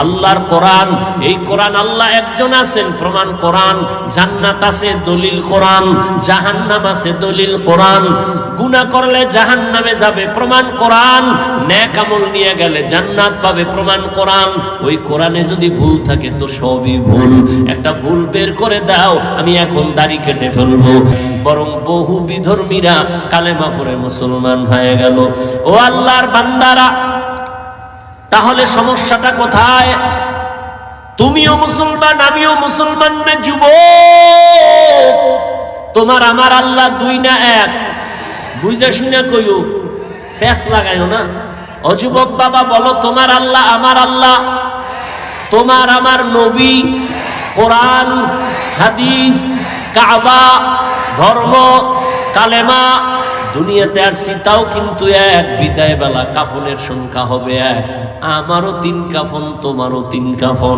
আল্লাহর কোরআন। এই কোরআন আল্লাহ একজন আছেন, প্রমাণ কোরআন। জান্নাত আছে, দলিল কোরআন। জাহান্নাম আছে, দলিল কোরআন। গুনাহ করলে জাহান্নামে যাবে, প্রমাণ কোরআন। নেক আমল নিয়ে গেলে জান্নাত পাবে, প্রমাণ কোরআন। ওই কোরআনে যদি ভুল থাকে তো সবই ভুল। একটা ভুল বের করে দাও, আমি এখন দাড়ি কেটে ফেলবো। বরং বহু বিধর্মীরা কালেমা পড়ে মুসলমান হয়ে গেল। ও আল্লাহর বান্দারা, তাহলে সমস্যাটা কোথায়? তুমিও মুসলমান, আমিও মুসলমান না যুবক? তোমার আমার আল্লাহ দুই না এক? বুঝে শুনে কইও, প্যাঁচ লাগাইও না। ও যুবক বাবা, বলো তোমার আল্লাহ আমার আল্লাহ? তোমার আমার নবী, কোরআন, হাদিস, কাবা, ধর্ম, কালেমা, দুনিয়াতে আর সীতাও কিন্তু এক। বিদায় বেলা কাফনের সংখ্যা হবে এক। আমারও 3 কাফন, তোমারও 3 কাফন।